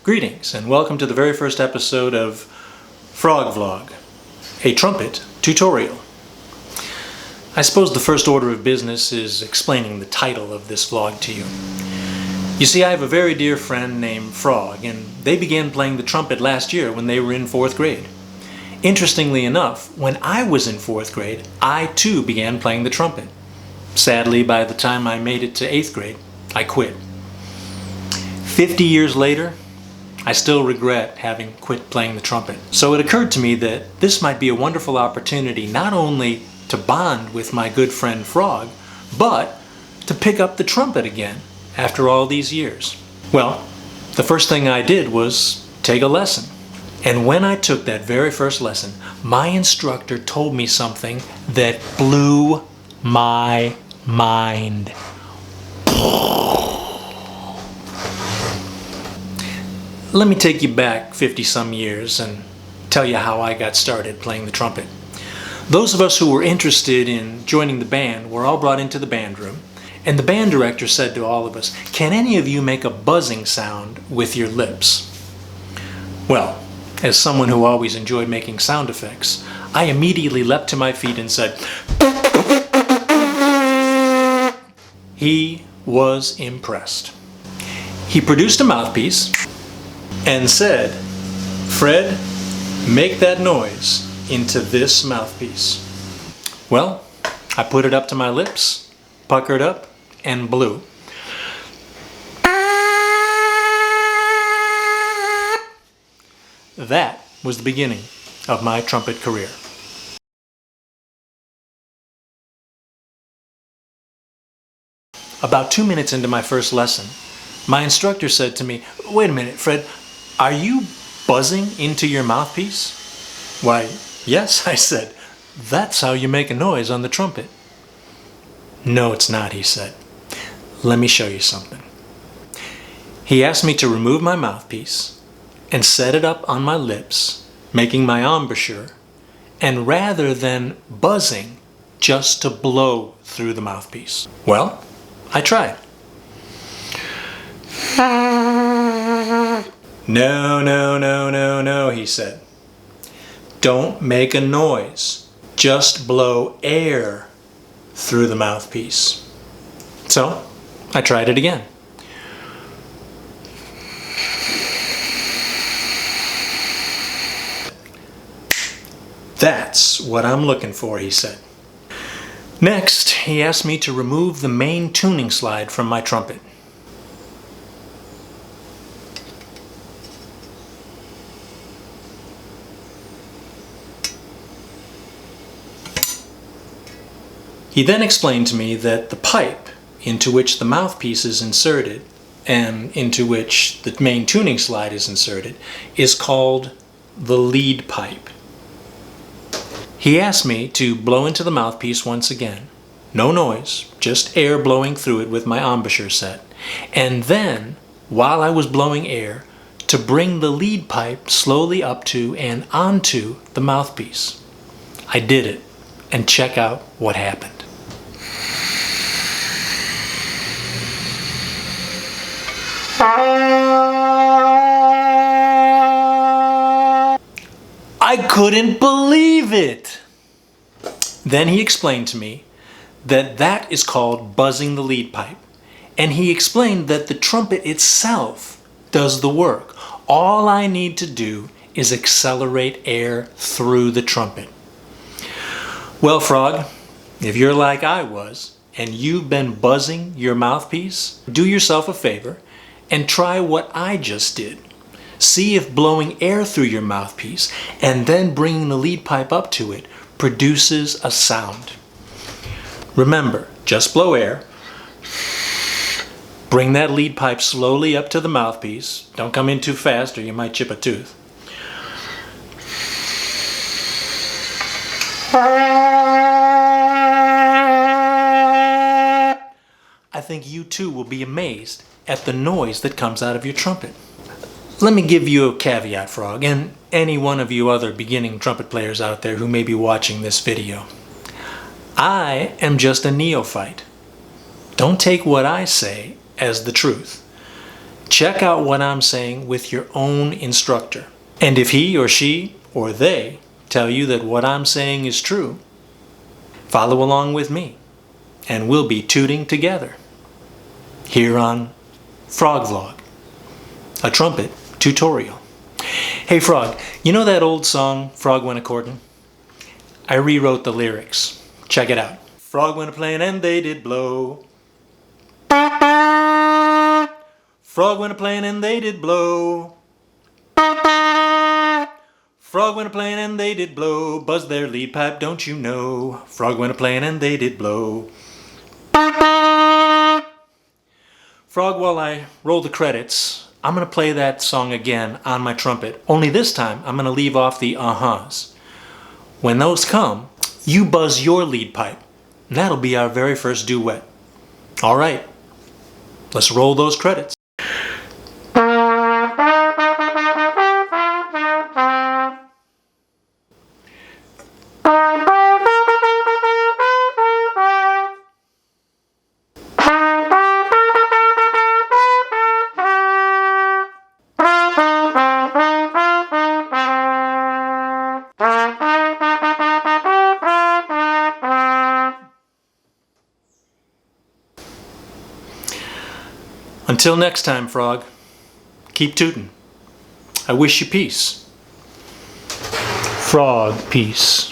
Greetings and welcome to the very first episode of Frog Vlog, a trumpet tutorial. I suppose the first order of business is explaining the title of this vlog to you. You see, I have a very dear friend named Frog, and they began playing the trumpet last year when they were in 4th grade. Interestingly enough, when I was in 4th grade, I too began playing the trumpet. Sadly, by the time I made it to 8th grade, I quit. 50 years later, I still regret having quit playing the trumpet. So it occurred to me that this might be a wonderful opportunity not only to bond with my good friend Frog, but to pick up the trumpet again after all these years. Well, the first thing I did was take a lesson. And when I took that very first lesson, my instructor told me something that blew my mind. Let me take you back 50-some years and tell you how I got started playing the trumpet. Those of us who were interested in joining the band were all brought into the band room, and the band director said to all of us, "Can any of you make a buzzing sound with your lips?" Well, as someone who always enjoyed making sound effects, I immediately leapt to my feet and said, He was impressed. He produced a mouthpiece and said, "Fred, make that noise into this mouthpiece." Well, I put it up to my lips, puckered up, and blew. That was the beginning of my trumpet career. About 2 minutes into my first lesson, my instructor said to me, "Wait a minute, Fred, are you buzzing into your mouthpiece?" "Why, yes," I said. "That's how you make a noise on the trumpet." "No, it's not," he said. "Let me show you something." He asked me to remove my mouthpiece and set it up on my lips, making my embouchure, and rather than buzzing, just to blow through the mouthpiece. Well, I tried. "No, no, no, no, no," he said. "Don't make a noise. Just blow air through the mouthpiece." So, I tried it again. "That's what I'm looking for," he said. Next, he asked me to remove the main tuning slide from my trumpet. He then explained to me that the pipe into which the mouthpiece is inserted and into which the main tuning slide is inserted is called the lead pipe. He asked me to blow into the mouthpiece once again. No noise, just air blowing through it with my embouchure set. And then, while I was blowing air, to bring the lead pipe slowly up to and onto the mouthpiece. I did it, and check out what happened. I couldn't believe it! Then he explained to me that that is called buzzing the lead pipe. And he explained that the trumpet itself does the work. All I need to do is accelerate air through the trumpet. Well, Frog, if you're like I was, and you've been buzzing your mouthpiece, do yourself a favor and try what I just did. See if blowing air through your mouthpiece and then bringing the lead pipe up to it produces a sound. Remember, just blow air. Bring that lead pipe slowly up to the mouthpiece. Don't come in too fast or you might chip a tooth. I think you too will be amazed at the noise that comes out of your trumpet. Let me give you a caveat, Frog, and any one of you other beginning trumpet players out there who may be watching this video. I am just a neophyte. Don't take what I say as the truth. Check out what I'm saying with your own instructor. And if he or she or they tell you that what I'm saying is true, follow along with me and we'll be tooting together here on Frog Vlog, a trumpet tutorial. Hey Frog, you know that old song, Frog Went A-Courtin'? I rewrote the lyrics. Check it out. Frog went a-playin' and they did blow. Frog went a-playin' and they did blow. Frog went a-playin' and they did blow. Buzz their lead pipe, don't you know? Frog went a-playin' and they did blow. Frog, while I roll the credits, I'm going to play that song again on my trumpet. Only this time, I'm going to leave off the uh-huhs. When those come, you buzz your lead pipe. And that'll be our very first duet. All right, let's roll those credits. Until next time, Frog, keep tootin'. I wish you peace. Frog, peace.